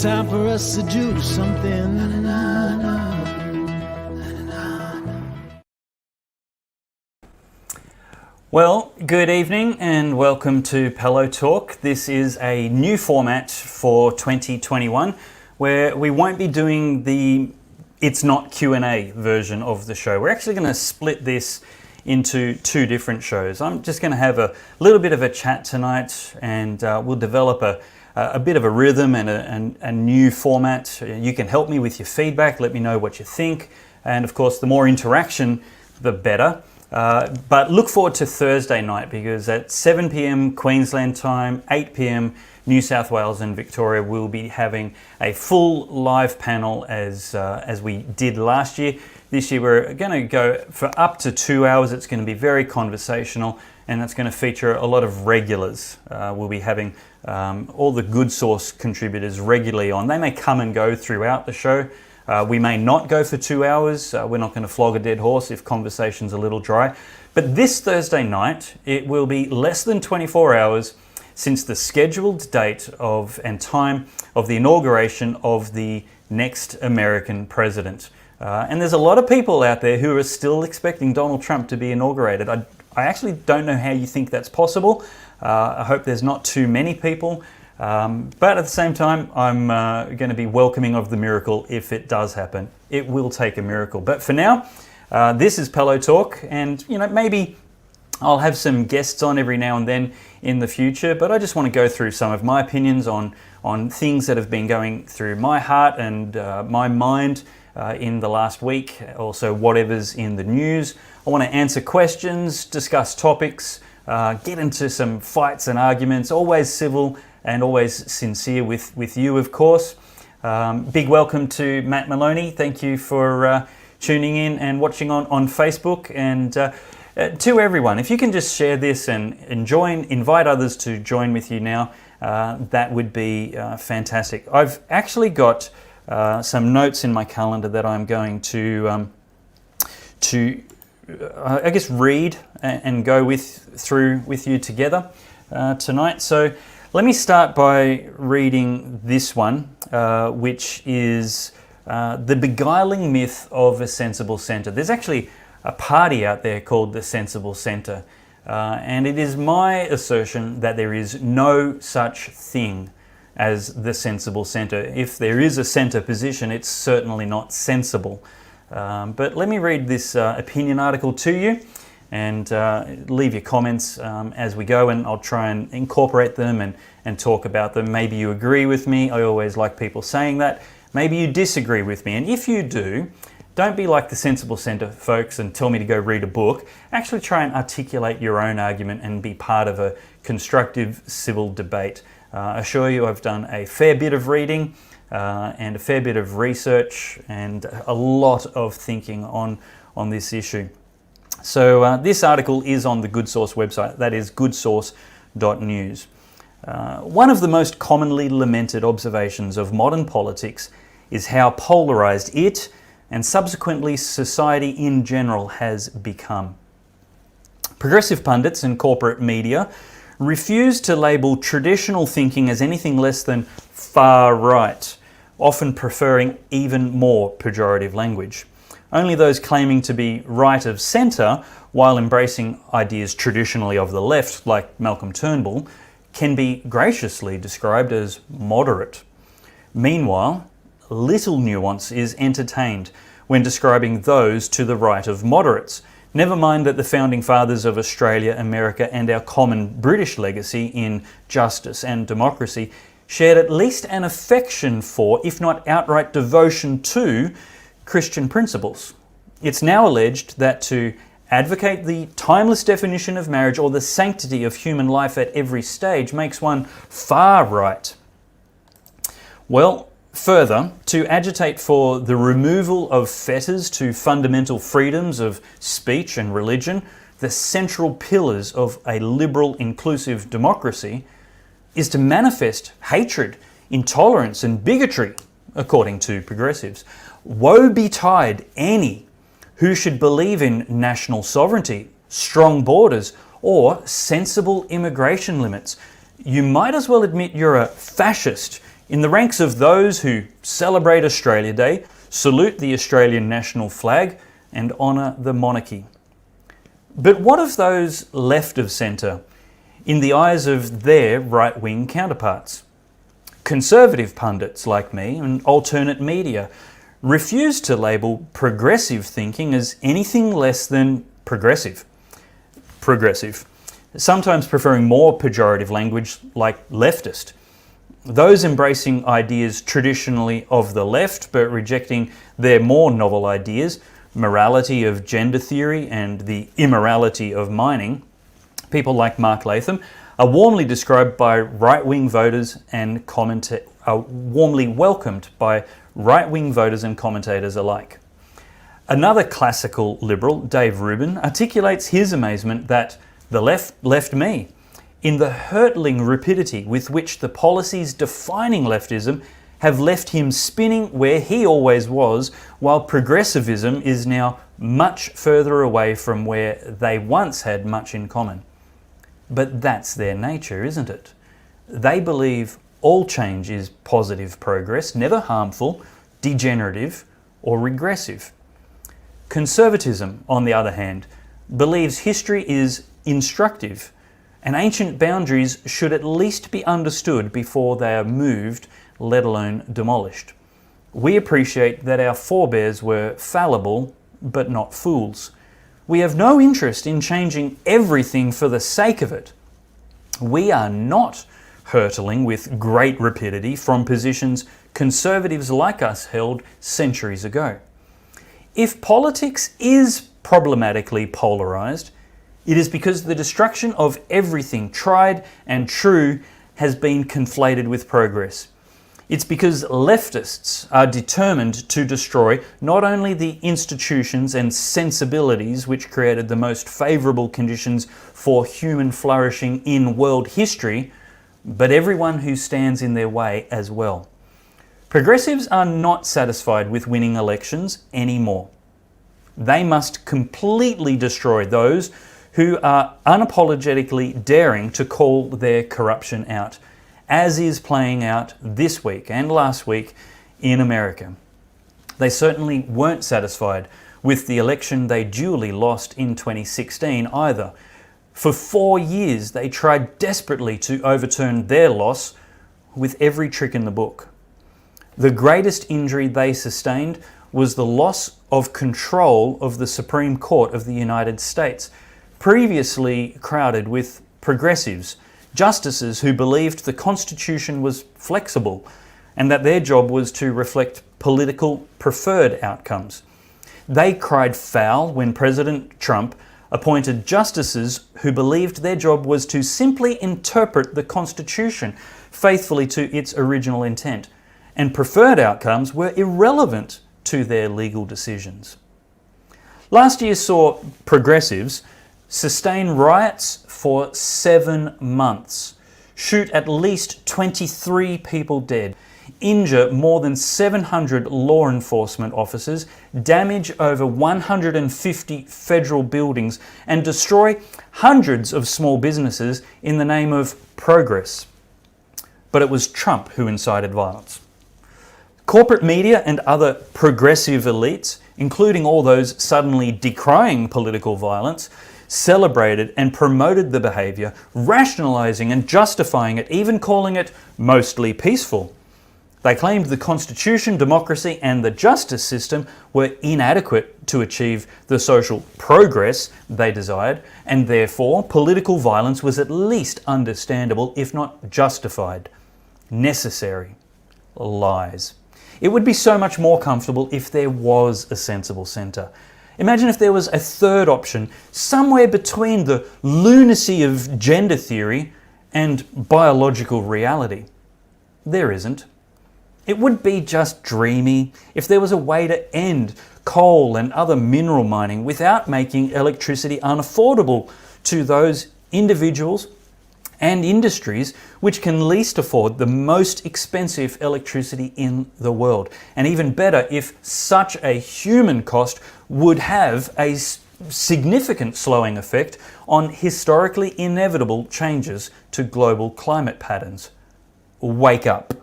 It's time for us to do something. Well, good evening and welcome to Pellowe Talk. This is a new format for 2021 where we won't be doing the It's Not Q&A version of the show. We're actually going to split this into two different shows. I'm just going to have a little bit of a chat tonight, and we'll develop a bit of a rhythm and a new format. You can help me with your feedback, let me know what you think, and of course the more interaction the better. But look forward to Thursday night, because at 7 p.m. Queensland time, 8 p.m. New South Wales and Victoria, we'll be having a full live panel as we did last year. This year we're going to go for up to 2 hours. It's going to be very conversational, and it's going to feature a lot of regulars. We'll be having all the Good Source contributors regularly on. They may come and go throughout the show. We may not go for 2 hours. We're not going to flog a dead horse if conversation's a little dry. But this Thursday night, it will be less than 24 hours since the scheduled date and time of the inauguration of the next American president. And there's a lot of people out there who are still expecting Donald Trump to be inaugurated. I actually don't know how you think that's possible. I hope there's not too many people. But at the same time, I'm going to be welcoming of the miracle if it does happen. It will take a miracle. But for now, this is Pellowe Talk, and maybe I'll have some guests on every now and then in the future. But I just want to go through some of my opinions on things that have been going through my heart and my mind in the last week. Also, whatever's in the news. I want to answer questions, discuss topics, get into some fights and arguments. Always civil and always sincere with you, of course. Big welcome to Matt Maloney. Thank you for tuning in and watching on Facebook. And to everyone, if you can just share this and invite others to join with you now, that would be fantastic. I've actually got some notes in my calendar that I'm going to read and go through with you together tonight. So let me start by reading this one, which is The Beguiling Myth of a Sensible Centre. There's actually a party out there called the Sensible Centre, and it is my assertion that there is no such thing as the sensible centre. If there is a centre position, it's certainly not sensible. But let me read this opinion article to you, and leave your comments as we go, and I'll try and incorporate them and talk about them. Maybe you agree with me. I always like people saying that. Maybe you disagree with me, and if you do, don't be like the Sensible Centre folks and tell me to go read a book. Actually try and articulate your own argument and be part of a constructive civil debate. I assure you I've done a fair bit of reading and a fair bit of research and a lot of thinking on this issue. So this article is on the Good Source website, that is goodsource.news. One of the most commonly lamented observations of modern politics is how polarised it, and subsequently society in general, has become. Progressive pundits and corporate media refuse to label traditional thinking as anything less than far right, often preferring even more pejorative language. Only those claiming to be right of centre, while embracing ideas traditionally of the left, like Malcolm Turnbull, can be graciously described as moderate. Meanwhile, little nuance is entertained when describing those to the right of moderates. Never mind that the founding fathers of Australia, America, and our common British legacy in justice and democracy shared at least an affection for, if not outright devotion to, Christian principles. It's now alleged that to advocate the timeless definition of marriage or the sanctity of human life at every stage makes one far right. Well, further, to agitate for the removal of fetters to fundamental freedoms of speech and religion, the central pillars of a liberal, inclusive democracy, is to manifest hatred, intolerance and bigotry, according to progressives. Woe betide any who should believe in national sovereignty, strong borders, or sensible immigration limits. You might as well admit you're a fascist in the ranks of those who celebrate Australia Day, salute the Australian national flag, and honour the monarchy. But what of those left of centre, in the eyes of their right-wing counterparts? Conservative pundits like me and alternate media refuse to label progressive thinking as anything less than progressive. Sometimes preferring more pejorative language like leftist. Those embracing ideas traditionally of the left but rejecting their more novel ideas, morality of gender theory and the immorality of mining, people like Mark Latham, are warmly described by right-wing voters and are warmly welcomed by right-wing voters and commentators alike. Another classical liberal, Dave Rubin, articulates his amazement that the left left me in the hurtling rapidity with which the policies defining leftism have left him spinning where he always was, while progressivism is now much further away from where they once had much in common. But that's their nature, isn't it? They believe all change is positive progress, never harmful, degenerative, or regressive. Conservatism, on the other hand, believes history is instructive, and ancient boundaries should at least be understood before they are moved, let alone demolished. We appreciate that our forebears were fallible, but not fools. We have no interest in changing everything for the sake of it. We are not hurtling with great rapidity from positions conservatives like us held centuries ago. If politics is problematically polarised, it is because the destruction of everything tried and true has been conflated with progress. It's because leftists are determined to destroy not only the institutions and sensibilities which created the most favourable conditions for human flourishing in world history, but everyone who stands in their way as well. Progressives are not satisfied with winning elections anymore. They must completely destroy those who are unapologetically daring to call their corruption out, as is playing out this week and last week in America. They certainly weren't satisfied with the election they duly lost in 2016 either. For 4 years they tried desperately to overturn their loss with every trick in the book. The greatest injury they sustained was the loss of control of the Supreme Court of the United States, previously crowded with progressives, justices who believed the Constitution was flexible and that their job was to reflect political preferred outcomes. They cried foul when President Trump appointed justices who believed their job was to simply interpret the Constitution faithfully to its original intent, and preferred outcomes were irrelevant to their legal decisions. Last year saw progressives sustain riots for 7 months, shoot at least 23 people dead, injure more than 700 law enforcement officers, damage over 150 federal buildings, and destroy hundreds of small businesses in the name of progress. But it was Trump who incited violence. Corporate media and other progressive elites, including all those suddenly decrying political violence, celebrated and promoted the behaviour, rationalising and justifying it, even calling it mostly peaceful. They claimed the Constitution, democracy and the justice system were inadequate to achieve the social progress they desired, and therefore political violence was at least understandable, if not justified. Necessary. Lies. It would be so much more comfortable if there was a sensible centre. Imagine if there was a third option, somewhere between the lunacy of gender theory and biological reality. There isn't. It would be just dreamy if there was a way to end coal and other mineral mining without making electricity unaffordable to those individuals and industries which can least afford the most expensive electricity in the world. And even better, if such a human cost would have a significant slowing effect on historically inevitable changes to global climate patterns. Wake up.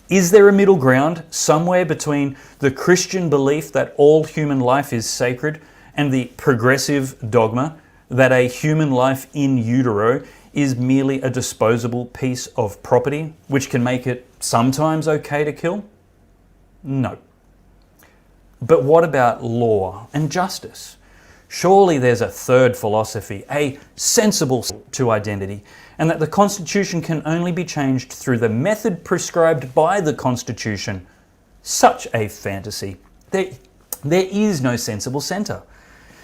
Is there a middle ground somewhere between the Christian belief that all human life is sacred and the progressive dogma that a human life in utero is merely a disposable piece of property, which can make it sometimes okay to kill? No. But what about law and justice? Surely there's a third philosophy, a sensible to identity, and that the Constitution can only be changed through the method prescribed by the Constitution. Such a fantasy. There is no sensible centre.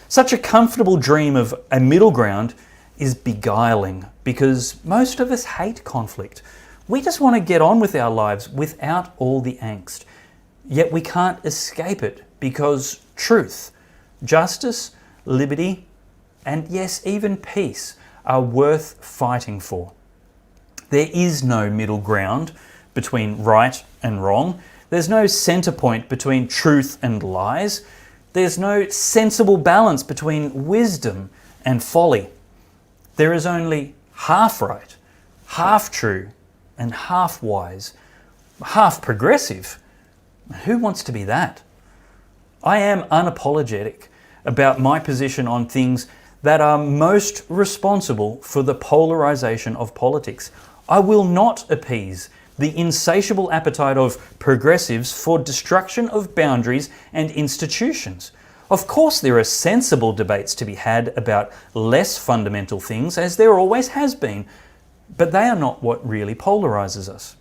Such a comfortable dream of a middle ground is beguiling because most of us hate conflict. We just want to get on with our lives without all the angst. Yet we can't escape it because truth, justice, liberty, and yes, even peace are worth fighting for. There is no middle ground between right and wrong. There's no centre point between truth and lies. There's no sensible balance between wisdom and folly. There is only half right, half true, and half wise, half progressive. Who wants to be that? I am unapologetic about my position on things that are most responsible for the polarisation of politics. I will not appease the insatiable appetite of progressives for destruction of boundaries and institutions. Of course, there are sensible debates to be had about less fundamental things, as there always has been, but they are not what really polarises us.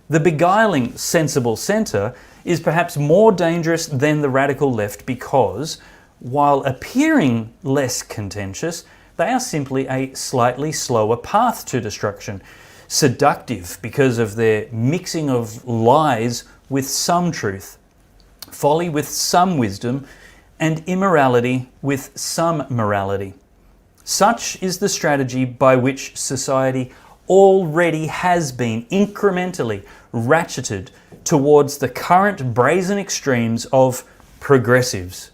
The beguiling sensible centre is perhaps more dangerous than the radical left because, while appearing less contentious, they are simply a slightly slower path to destruction, seductive because of their mixing of lies with some truth, folly with some wisdom, and immorality with some morality. Such is the strategy by which society already has been incrementally ratcheted towards the current brazen extremes of progressives.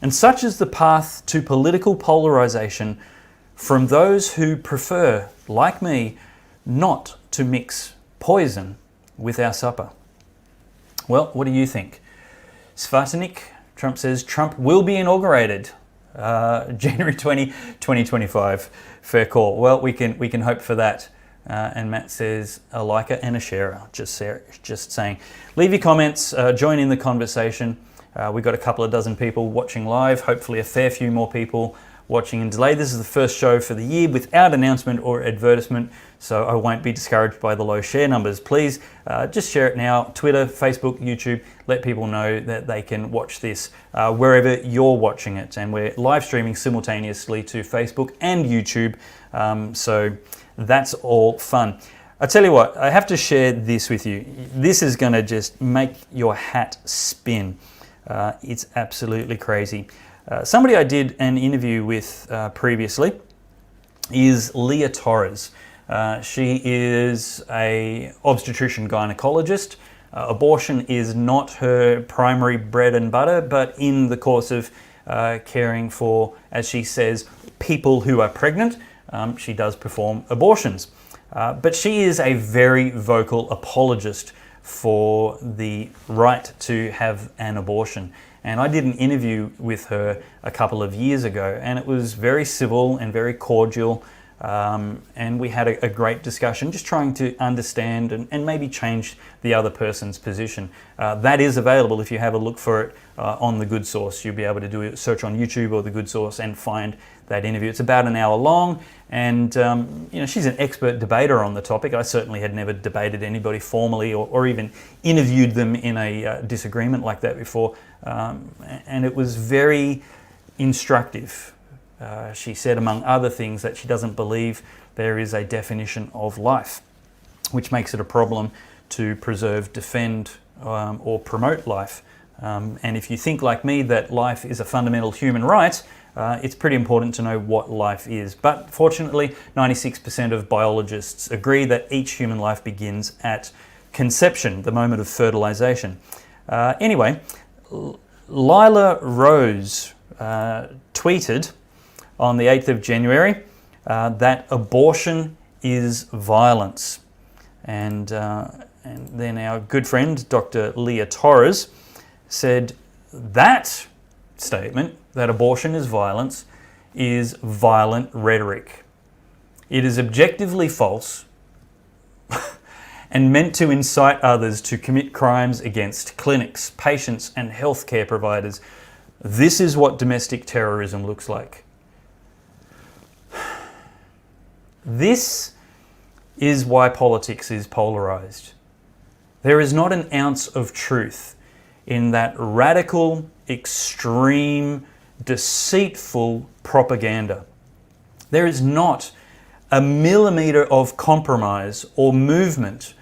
And such is the path to political polarisation from those who prefer, like me, not to mix poison with our supper. Well, what do you think? Svartanik, Trump says Trump will be inaugurated January 20, 2025. Fair call. Well, we can hope for that. And Matt says a liker and a sharer. Just saying. Leave your comments. Join in the conversation. We've got a couple of dozen people watching live. Hopefully a fair few more people watching in delay. This is the first show for the year without announcement or advertisement, so I won't be discouraged by the low share numbers. Please just share it now. Twitter, Facebook, YouTube. Let people know that they can watch this wherever you're watching it. And we're live streaming simultaneously to Facebook and YouTube. So that's all fun. I tell you what, I have to share this with you. This is going to just make your hat spin. It's absolutely crazy. Somebody I did an interview with previously is Leah Torres. She is an obstetrician gynecologist. Abortion is not her primary bread and butter, but in the course of caring for, as she says, people who are pregnant, she does perform abortions. But she is a very vocal apologist for the right to have an abortion. And I did an interview with her a couple of years ago, and it was very civil and very cordial. And we had a great discussion, just trying to understand and maybe change the other person's position. That is available if you have a look for it on The Good Source. You'll be able to do a search on YouTube or The Good Source and find that interview. It's about an hour long, and she's an expert debater on the topic. I certainly had never debated anybody formally or even interviewed them in a disagreement like that before, and it was very instructive. She said, among other things, that she doesn't believe there is a definition of life, which makes it a problem to preserve, defend, or promote life. And if you think like me that life is a fundamental human right, it's pretty important to know what life is. But fortunately, 96% of biologists agree that each human life begins at conception, the moment of fertilization. Anyway, Lila Rose tweeted on the 8th of January that abortion is violence. And and then our good friend, Dr. Leah Torres, said that statement, that abortion is violence, is violent rhetoric. It is objectively false and meant to incite others to commit crimes against clinics, patients, and healthcare providers. This is what domestic terrorism looks like. This is why politics is polarised. There is not an ounce of truth in that radical, extreme, deceitful propaganda. There is not a millimetre of compromise or movement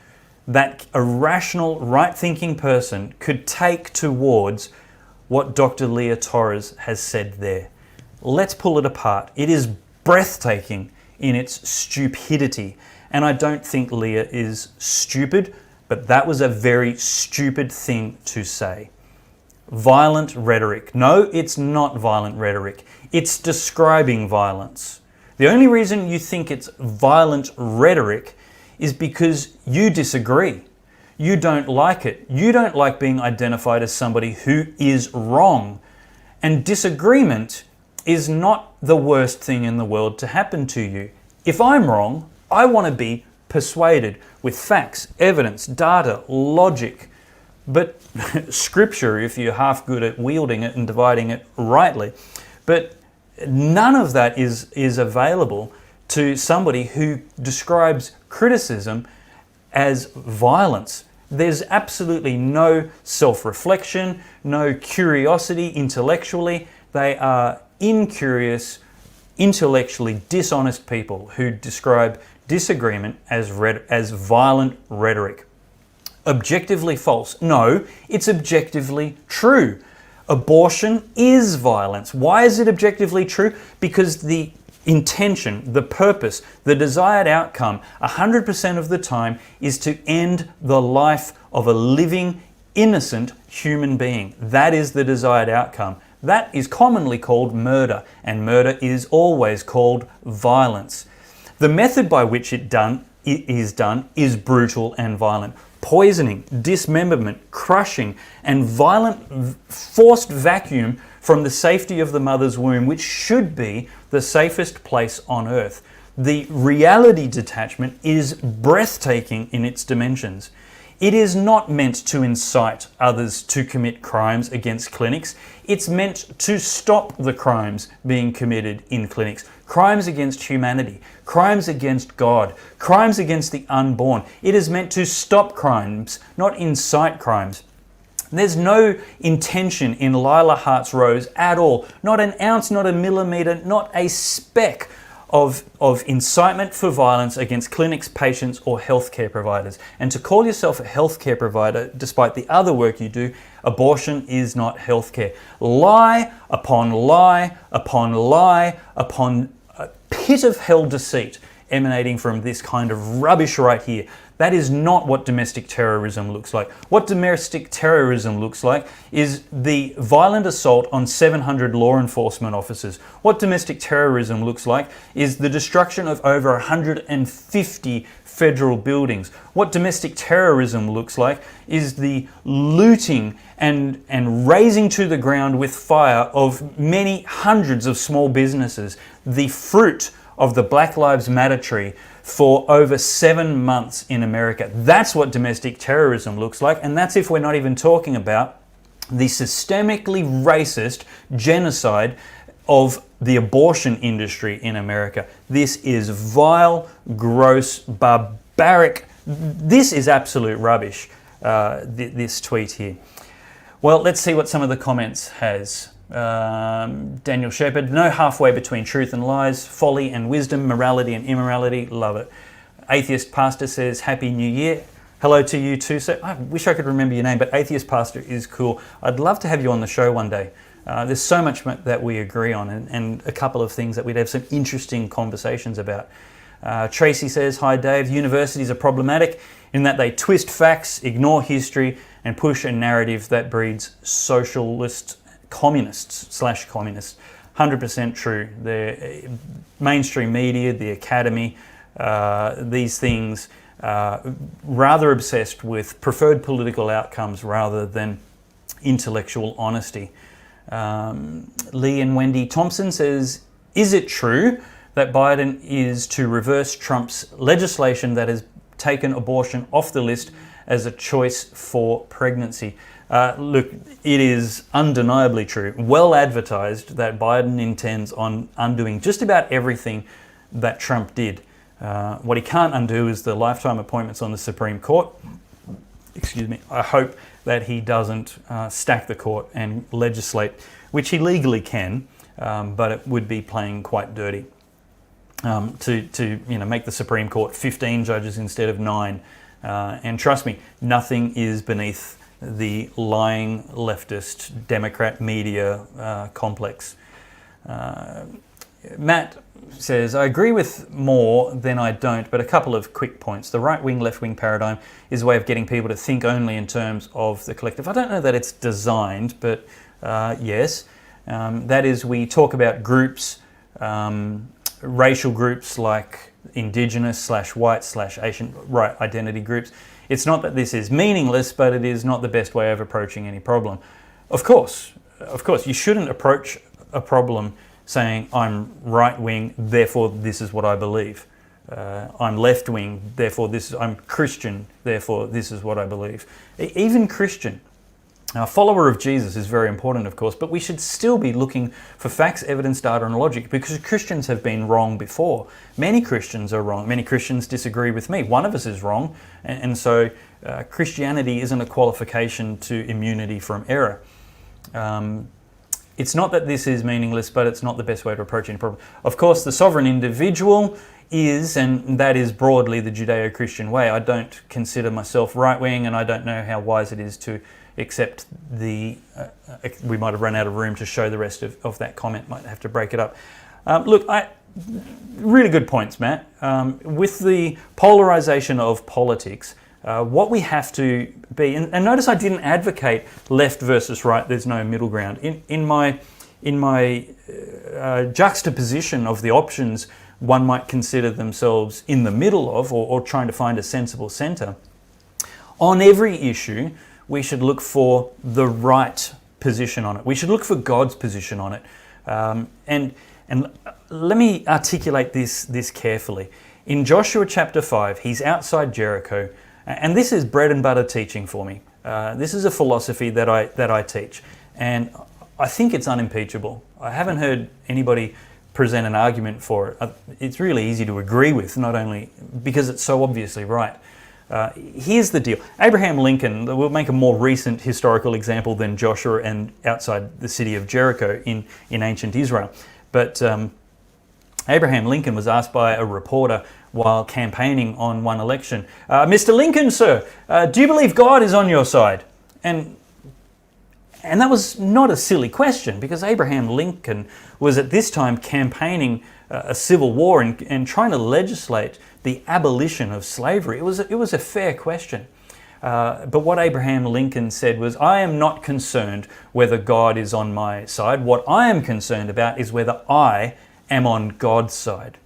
that a rational, right-thinking person could take towards what Dr. Leah Torres has said there. Let's pull it apart. It is breathtaking in its stupidity. And I don't think Leah is stupid, but that was a very stupid thing to say. Violent rhetoric. No, it's not violent rhetoric. It's describing violence. The only reason you think it's violent rhetoric is because you disagree. You don't like it. You don't like being identified as somebody who is wrong. And disagreement is not the worst thing in the world to happen to you. If I'm wrong, I want to be persuaded with facts, evidence, data, logic. But scripture, if you're half good at wielding it and dividing it rightly. But none of that is available to somebody who describes criticism as violence. There's absolutely no self-reflection, no curiosity intellectually. They are incurious, intellectually dishonest people who describe disagreement as violent rhetoric. Objectively false. No, it's objectively true. Abortion is violence. Why is it objectively true? Because the intention, the purpose, the desired outcome 100% of the time is to end the life of a living, innocent human being. That is the desired outcome. That is commonly called murder, and murder is always called violence. The method by which it is done is brutal and violent. Poisoning, dismemberment, crushing, and violent forced vacuum from the safety of the mother's womb, which should be the safest place on earth. The reality detachment is breathtaking in its dimensions. It is not meant to incite others to commit crimes against clinics. It's meant to stop the crimes being committed in clinics. Crimes against humanity, crimes against God, crimes against the unborn. It is meant to stop crimes, not incite crimes. There's no intention in Lila Hart's Rose at all. Not an ounce, not a millimetre, not a speck of incitement for violence against clinics, patients, or healthcare providers. And to call yourself a healthcare provider, despite the other work you do, abortion is not healthcare. Lie upon lie upon lie upon a pit of hell deceit emanating from this kind of rubbish right here. That is not what domestic terrorism looks like. What domestic terrorism looks like is the violent assault on 700 law enforcement officers. What domestic terrorism looks like is the destruction of over 150 federal buildings. What domestic terrorism looks like is the looting and razing to the ground with fire of many hundreds of small businesses. The fruit of the Black Lives Matter tree for over 7 months in America. That's what domestic terrorism looks like, and that's if we're not even talking about the systemically racist genocide of the abortion industry in America. This is vile, gross, barbaric. This is absolute rubbish, this tweet here. Well, let's see what some of the comments has. Daniel Shepherd, no halfway between truth and lies, folly and wisdom, morality and immorality, love it. Atheist Pastor says, Happy New Year. Hello to you too, sir. I wish I could remember your name, but Atheist Pastor is cool. I'd love to have you on the show one day. There's so much that we agree on, and a couple of things that we'd have some interesting conversations about. Tracy says, Hi Dave, universities are problematic in that they twist facts, ignore history, and push a narrative that breeds socialist communists/communists. 100% true. The mainstream media, the academy, these things rather obsessed with preferred political outcomes rather than intellectual honesty. Lee and Wendy Thompson says, is it true that Biden is to reverse Trump's legislation that has taken abortion off the list as a choice for pregnancy? Look, it is undeniably true, well advertised, that Biden intends on undoing just about everything that Trump did. What he can't undo is the lifetime appointments on the Supreme Court. Excuse me. I hope that he doesn't stack the court and legislate, which he legally can, but it would be playing quite dirty. To make the Supreme Court 15 judges instead of 9. And trust me, nothing is beneath the lying leftist Democrat media complex. Matt says, I agree with more than I don't, but a couple of quick points. The right-wing, left-wing paradigm is a way of getting people to think only in terms of the collective. I don't know that it's designed, but yes. That is, we talk about groups, racial groups like Indigenous / white / Asian right identity groups. It's not that this is meaningless, but it is not the best way of approaching any problem. Of course, you shouldn't approach a problem saying I'm right-wing, therefore this is what I believe. I'm left-wing, therefore I'm Christian, therefore this is what I believe. Even Christian. A follower of Jesus is very important, of course, but we should still be looking for facts, evidence, data, and logic, because Christians have been wrong before. Many Christians are wrong. Many Christians disagree with me. One of us is wrong, and so Christianity isn't a qualification to immunity from error. It's not that this is meaningless, but it's not the best way to approach any problem. Of course, the sovereign individual is, and that is broadly the Judeo-Christian way. I don't consider myself right-wing, and I don't know how wise it is to accept the... we might have run out of room to show the rest of that comment. Might have to break it up. Look, really good points, Matt. With the polarization of politics, what we have to be, and notice I didn't advocate left versus right, there's no middle ground. In my juxtaposition of the options one might consider themselves in the middle of, or trying to find a sensible centre, on every issue we should look for the right position on it. We should look for God's position on it. And let me articulate this carefully. In Joshua chapter 5, he's outside Jericho, and this is bread and butter teaching for me. This is a philosophy that I teach, and I think it's unimpeachable. I haven't heard anybody present an argument for it. It's really easy to agree with, not only because it's so obviously right. Here's the deal. Abraham Lincoln, we'll make a more recent historical example than Joshua and outside the city of Jericho in ancient Israel. But Abraham Lincoln was asked by a reporter while campaigning on one election, Mr. Lincoln, sir, do you believe God is on your side? And that was not a silly question, because Abraham Lincoln was at this time campaigning a civil war and trying to legislate the abolition of slavery. It was a fair question. But what Abraham Lincoln said was, I am not concerned whether God is on my side. What I am concerned about is whether I am on God's side.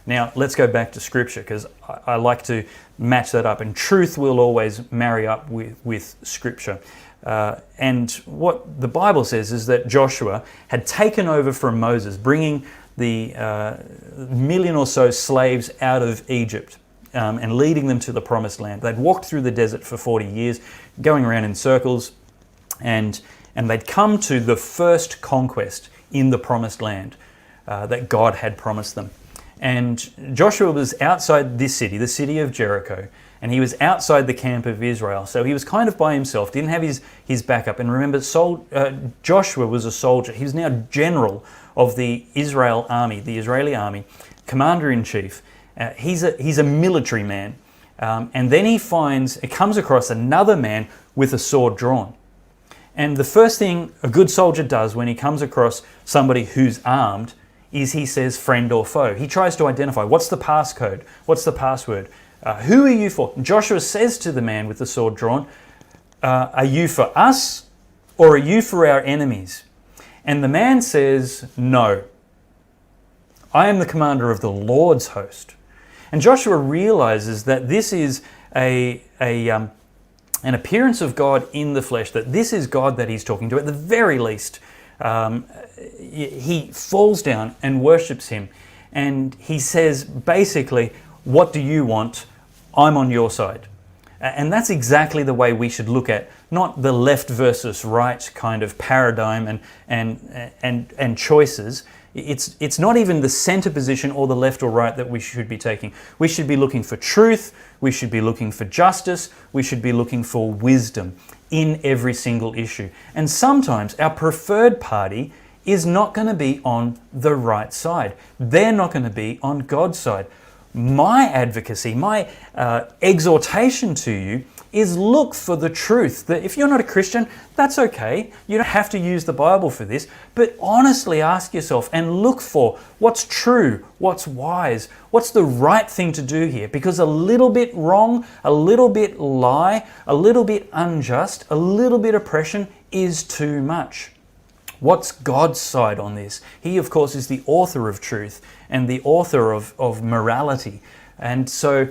Now, let's go back to Scripture, because I like to match that up, and truth will always marry up with Scripture. And what the Bible says is that Joshua had taken over from Moses, bringing the million or so slaves out of Egypt and leading them to the promised land. They'd walked through the desert for 40 years, going around in circles, and they'd come to the first conquest in the promised land that God had promised them. And Joshua was outside this city, the city of Jericho, and he was outside the camp of Israel. So he was kind of by himself, didn't have his backup. And remember, Joshua was a soldier. He was now general of the Israeli army, commander-in-chief. He's a military man. And then he comes across another man with a sword drawn. And the first thing a good soldier does when he comes across somebody who's armed is he says friend or foe. He tries to identify, what's the passcode? What's the password? Who are you for? Joshua says to the man with the sword drawn, are you for us or are you for our enemies? And the man says, no, I am the commander of the Lord's host. And Joshua realizes that this is an appearance of God in the flesh, that this is God that he's talking to. At the very least, he falls down and worships him. And he says, basically, what do you want? I'm on your side. And that's exactly the way we should look at not the left versus right kind of paradigm and choices. It's not even the center position or the left or right that we should be taking. We should be looking for truth. We should be looking for justice. We should be looking for wisdom in every single issue. And sometimes our preferred party is not going to be on the right side. They're not going to be on God's side. My advocacy, my exhortation to you is look for the truth. That if you're not a Christian, that's okay. You don't have to use the Bible for this, but honestly ask yourself and look for what's true, what's wise, what's the right thing to do here. Because a little bit wrong, a little bit lie, a little bit unjust, a little bit oppression is too much. What's God's side on this? He, of course, is the author of truth and the author of morality. And so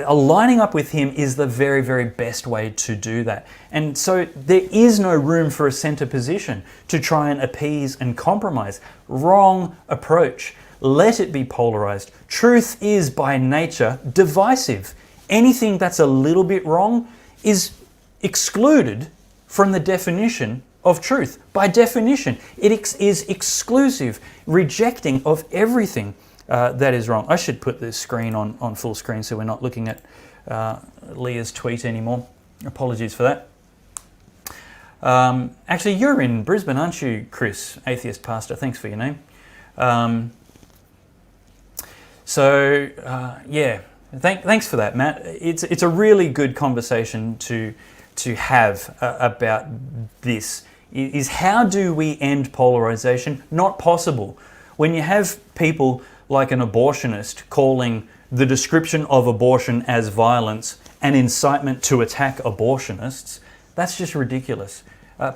aligning up with him is the very, very best way to do that. And so there is no room for a center position to try and appease and compromise. Wrong approach. Let it be polarized. Truth is by nature divisive. Anything that's a little bit wrong is excluded from the definition of truth. By definition, it is exclusive, rejecting of everything that is wrong. I should put this screen on full screen so we're not looking at Leah's tweet anymore. Apologies for that. Actually, you're in Brisbane, aren't you, Chris? Atheist pastor. Thanks for your name. Yeah, thanks for that, Matt. It's a really good conversation to have about this. Is how do we end polarization? Not possible. When you have people like an abortionist calling the description of abortion as violence and incitement to attack abortionists, that's just ridiculous.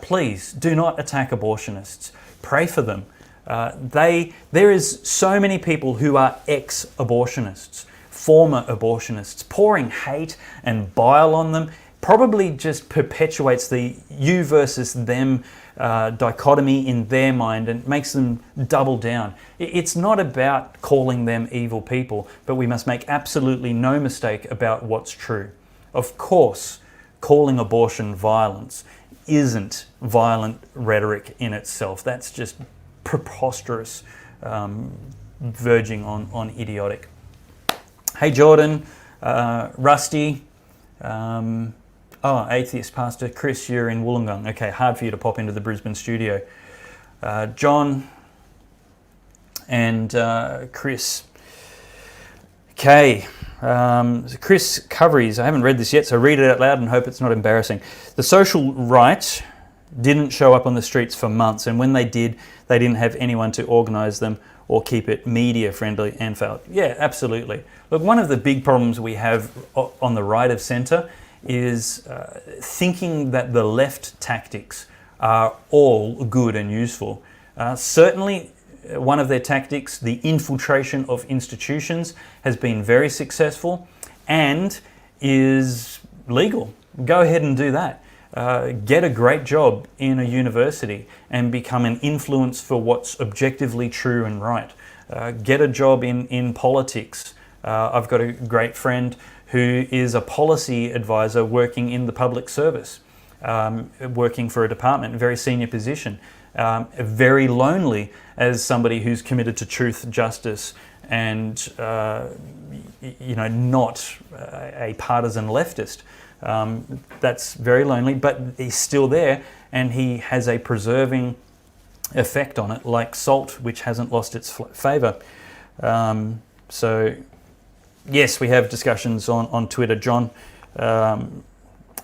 Please do not attack abortionists. Pray for them. There is so many people who are ex-abortionists, former abortionists, pouring hate and bile on them. Probably just perpetuates the you versus them dichotomy in their mind and makes them double down. It's not about calling them evil people, but we must make absolutely no mistake about what's true. Of course, calling abortion violence isn't violent rhetoric in itself. That's just preposterous, verging on idiotic. Hey Jordan, Rusty, atheist pastor. Chris, you're in Wollongong. Okay, hard for you to pop into the Brisbane studio. John and Chris. Okay, Chris Coveries. I haven't read this yet, so read it out loud and hope it's not embarrassing. The social right didn't show up on the streets for months, and when they did, they didn't have anyone to organise them or keep it media friendly and failed. Yeah, absolutely. Look, one of the big problems we have on the right of centre is thinking that the left tactics are all good and useful. Certainly, one of their tactics, the infiltration of institutions, has been very successful and is legal. Go ahead and do that. Get a great job in a university and become an influence for what's objectively true and right. Get a job in politics. I've got a great friend who is a policy advisor working in the public service, working for a department, a very senior position, very lonely as somebody who's committed to truth, justice, and not a partisan leftist. That's very lonely, but he's still there, and he has a preserving effect on it, like salt, which hasn't lost its flavour. So, yes, we have discussions on Twitter, John,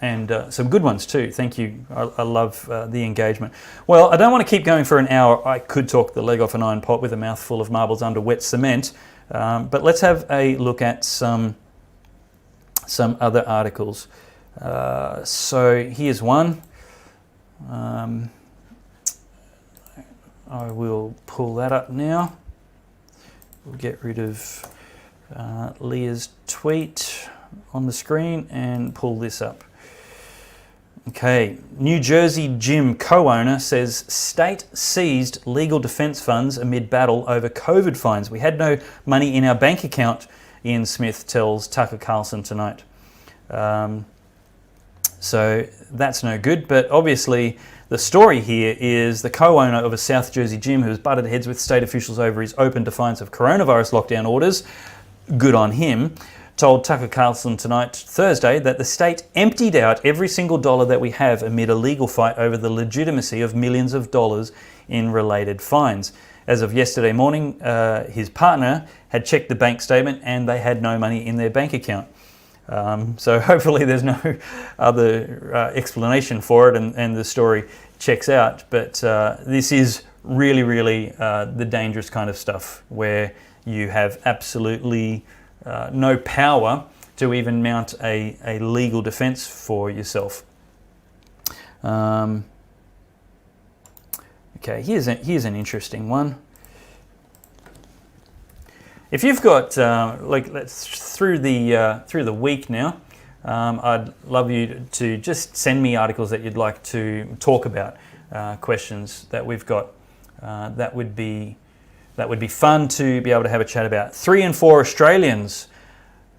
and some good ones too. Thank you. I love the engagement. Well, I don't want to keep going for an hour. I could talk the leg off an iron pot with a mouthful of marbles under wet cement, but let's have a look at some other articles. So here's one. I will pull that up now. We'll get rid of Leah's tweet on the screen and pull this up. Okay, New Jersey gym co-owner says state seized legal defence funds amid battle over COVID fines. We had no money in our bank account, Ian Smith tells Tucker Carlson tonight. So that's no good, but obviously the story here is the co-owner of a South Jersey gym who has butted heads with state officials over his open defiance of coronavirus lockdown orders, good on him, told Tucker Carlson tonight, Thursday, that the state emptied out every single dollar that we have amid a legal fight over the legitimacy of millions of dollars in related fines. As of yesterday morning, his partner had checked the bank statement and they had no money in their bank account. So hopefully there's no other explanation for it and the story checks out. But this is really, really the dangerous kind of stuff where you have absolutely no power to even mount a legal defence for yourself. Okay, here's an interesting one. If you've got let's through the week now, I'd love you to just send me articles that you'd like to talk about, questions that we've got. That would be fun to be able to have a chat about. 3 in 4 Australians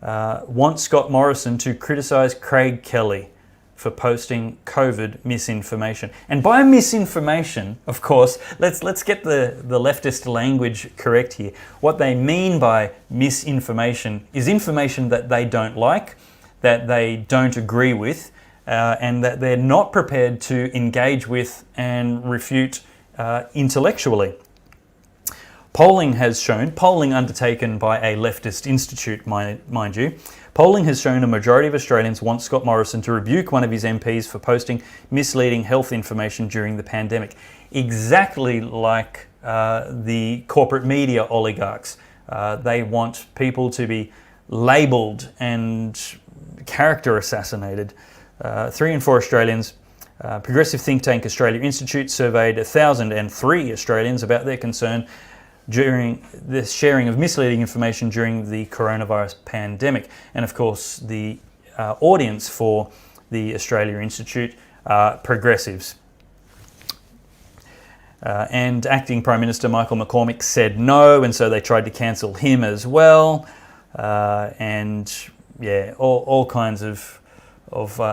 want Scott Morrison to criticise Craig Kelly for posting COVID misinformation. And by misinformation, of course, let's get the leftist language correct here. What they mean by misinformation is information that they don't like, that they don't agree with, and that they're not prepared to engage with and refute intellectually. Polling undertaken by a leftist institute, mind you, polling has shown a majority of Australians want Scott Morrison to rebuke one of his MPs for posting misleading health information during the pandemic. Exactly like the corporate media oligarchs. They want people to be labelled and character assassinated. 3 in 4 Australians. Progressive think tank Australia Institute surveyed 1,003 Australians about their concern during the sharing of misleading information during the coronavirus pandemic. And of course, the audience for the Australia Institute are progressives. And acting Prime Minister Michael McCormick said no, and so they tried to cancel him as well. And yeah, all kinds of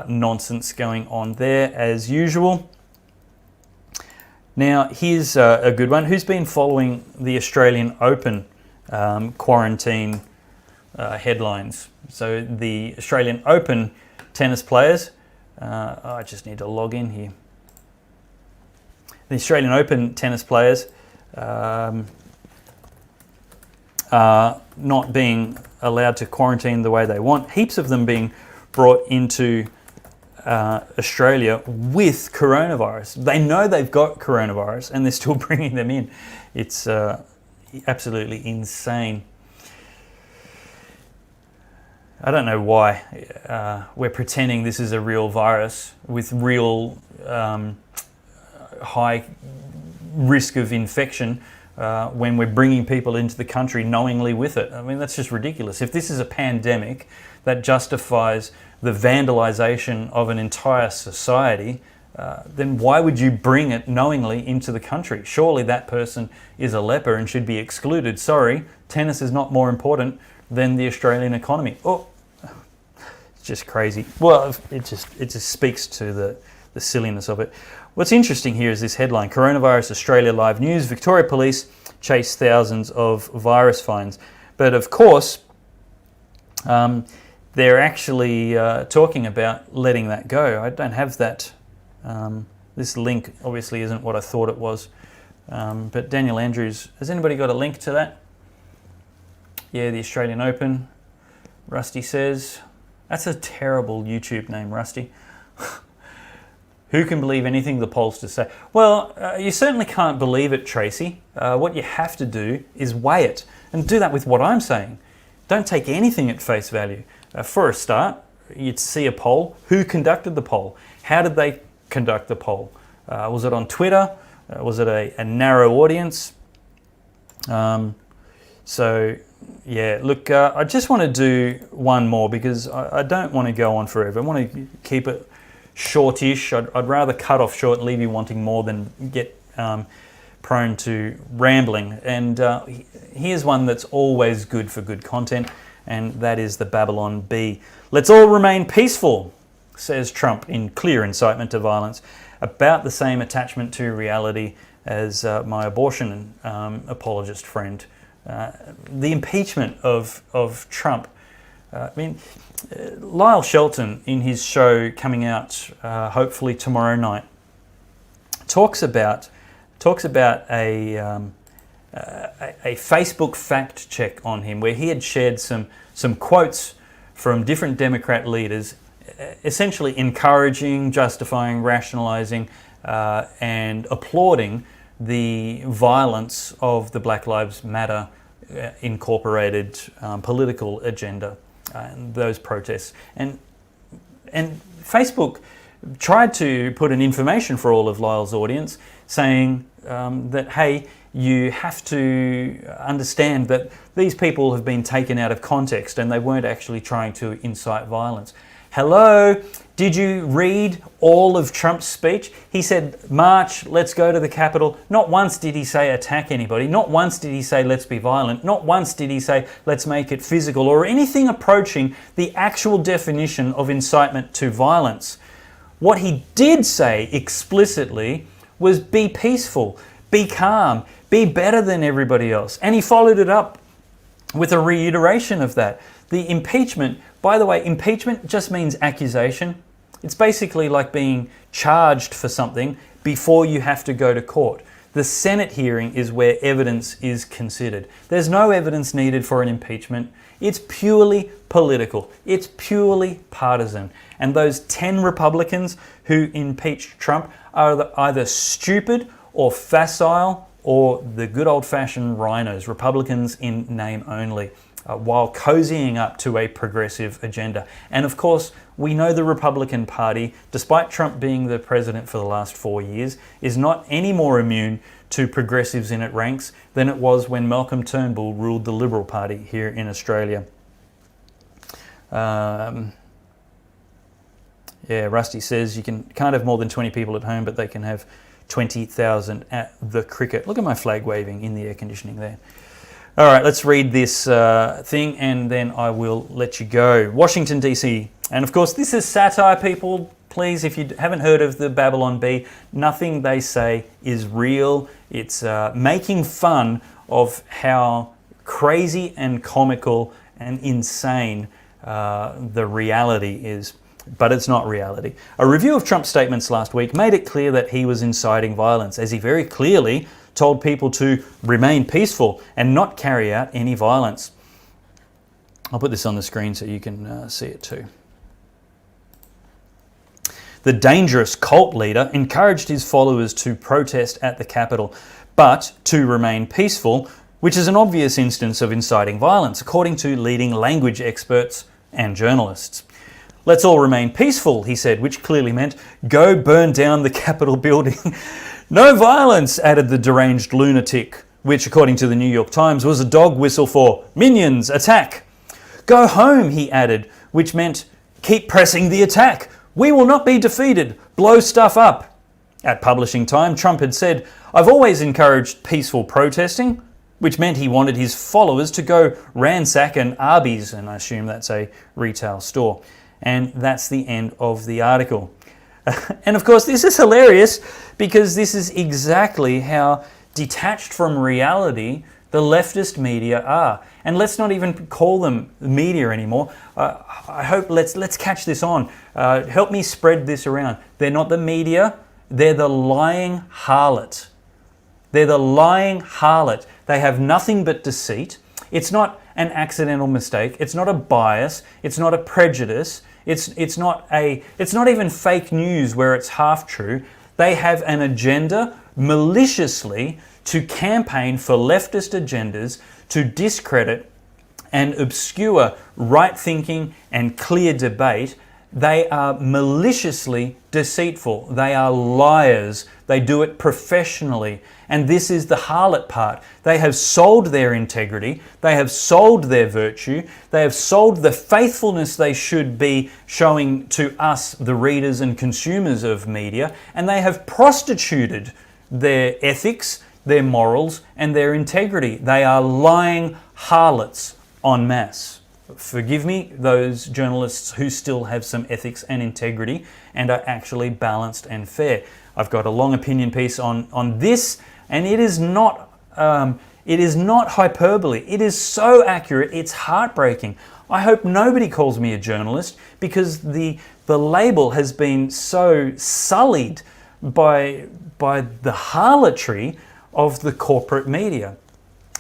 nonsense going on there as usual. Now, here's a good one. Who's been following the Australian Open quarantine headlines? So the Australian Open tennis players, I just need to log in here. The Australian Open tennis players are not being allowed to quarantine the way they want. Heaps of them being brought into Australia with coronavirus. They know they've got coronavirus and they're still bringing them in. It's absolutely insane. I don't know why we're pretending this is a real virus with real high risk of infection when we're bringing people into the country knowingly with it. I mean, that's just ridiculous. If this is a pandemic that justifies the vandalization of an entire society, then why would you bring it knowingly into the country? Surely that person is a leper and should be excluded. Sorry, tennis is not more important than the Australian economy. Oh, it's just crazy. Well, it just speaks to the silliness of it. What's interesting here is this headline: Coronavirus Australia Live News, Victoria Police chase thousands of virus fines. But of course, they're actually talking about letting that go. I don't have that. This link obviously isn't what I thought it was. But Daniel Andrews, has anybody got a link to that? Yeah, the Australian Open. Rusty says, that's a terrible YouTube name, Rusty. Who can believe anything the pollsters say? Well, you certainly can't believe it, Tracy. What you have to do is weigh it, and do that with what I'm saying. Don't take anything at face value. For a start, you'd see a poll. Who conducted the poll? How did they conduct the poll? Was it on Twitter? Was it a narrow audience? So, yeah, look, I just want to do one more because I don't want to go on forever. I want to keep it shortish. I'd rather cut off short and leave you wanting more than get prone to rambling. And here's one that's always good for good content, and that is the Babylon Bee. Let's all remain peaceful, says Trump in clear incitement to violence. About the same attachment to reality as my abortion apologist friend. The impeachment of Trump. Lyle Shelton, in his show coming out hopefully tomorrow night, talks about a Facebook fact check on him, where he had shared some quotes from different Democrat leaders, essentially encouraging, justifying, rationalizing, and applauding the violence of the Black Lives Matter incorporated political agenda, those protests. And Facebook tried to put an information for all of Lyle's audience, saying that, hey, you have to understand that these people have been taken out of context and they weren't actually trying to incite violence. Hello, did you read all of Trump's speech? He said, march, let's go to the Capitol. Not once did he say attack anybody. Not once did he say let's be violent. Not once did he say let's make it physical or anything approaching the actual definition of incitement to violence. What he did say explicitly was be peaceful, be calm, be better than everybody else. And he followed it up with a reiteration of that. The impeachment, by the way, impeachment just means accusation. It's basically like being charged for something before you have to go to court. The Senate hearing is where evidence is considered. There's no evidence needed for an impeachment. It's purely political. It's purely partisan. And those 10 Republicans who impeached Trump are either stupid or facile or the good old-fashioned rhinos, Republicans in name only, while cozying up to a progressive agenda. And of course, we know the Republican Party, despite Trump being the president for the last 4 years, is not any more immune to progressives in its ranks than it was when Malcolm Turnbull ruled the Liberal Party here in Australia. Rusty says you can't have more than 20 people at home, but they can have 20,000 at the cricket. Look at my flag waving in the air conditioning there. All right, let's read this thing and then I will let you go. Washington, D.C. And of course, this is satire, people. Please, if you haven't heard of the Babylon Bee, nothing they say is real. It's making fun of how crazy and comical and insane the reality is. But it's not reality. A review of Trump's statements last week made it clear that he was inciting violence, as he very clearly told people to remain peaceful and not carry out any violence. I'll put this on the screen so you can see it too. The dangerous cult leader encouraged his followers to protest at the Capitol, but to remain peaceful, which is an obvious instance of inciting violence, according to leading language experts and journalists. Let's all remain peaceful, he said, which clearly meant go burn down the Capitol building. No violence, added the deranged lunatic, which, according to the New York Times, was a dog whistle for minions, attack. Go home, he added, which meant keep pressing the attack. We will not be defeated. Blow stuff up. At publishing time, Trump had said, I've always encouraged peaceful protesting, which meant he wanted his followers to go ransack an Arby's, and I assume that's a retail store. And that's the end of the article. And of course, this is hilarious because this is exactly how detached from reality the leftist media are. And let's not even call them media anymore. I hope let's catch this on. Help me spread this around. They're not the media, they're the lying harlot. They're the lying harlot. They have nothing but deceit. It's not an accidental mistake. It's not a bias. It's not a prejudice. It's not even fake news where it's half true. They have an agenda maliciously to campaign for leftist agendas to discredit and obscure right thinking and clear debate They are maliciously deceitful. They are liars. They do it professionally. And this is the harlot part. They have sold their integrity. They have sold their virtue. They have sold the faithfulness they should be showing to us, the readers and consumers of media. And they have prostituted their ethics, their morals, and their integrity. They are lying harlots en masse. Forgive me, those journalists who still have some ethics and integrity and are actually balanced and fair. I've got a long opinion piece on this, and it is not hyperbole. It is so accurate, it's heartbreaking. I hope nobody calls me a journalist, because the label has been so sullied by the harlotry of the corporate media,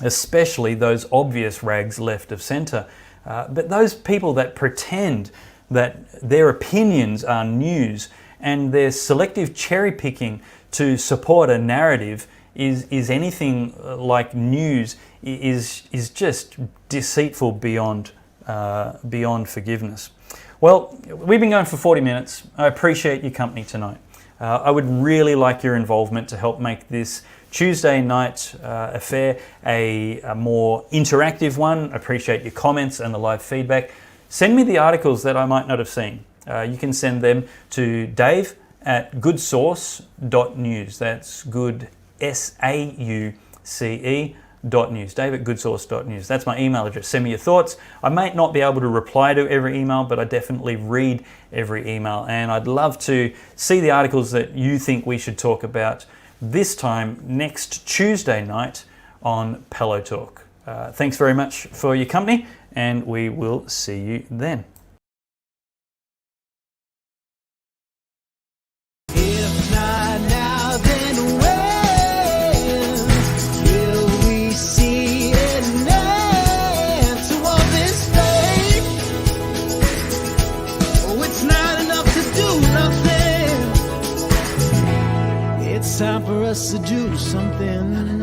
especially those obvious rags left of centre. But those people that pretend that their opinions are news and their selective cherry picking to support a narrative is anything like news is just deceitful beyond forgiveness. Well, we've been going for 40 minutes. I appreciate your company tonight. I would really like your involvement to help make this Tuesday night affair a more interactive one. I appreciate your comments and the live feedback. Send me the articles that I might not have seen. You can send them to dave@goodsource.news. That's good, SAUCE.news. dave@goodsource.news. That's my email address. Send me your thoughts. I might not be able to reply to every email, but I definitely read every email. And I'd love to see the articles that you think we should talk about this time next Tuesday night on Pellowe Talk. Thanks very much for your company, and we will see you then. If not now, then when will we see an end to all this pain? Oh, it's not enough to do nothing. It's time for us to do something.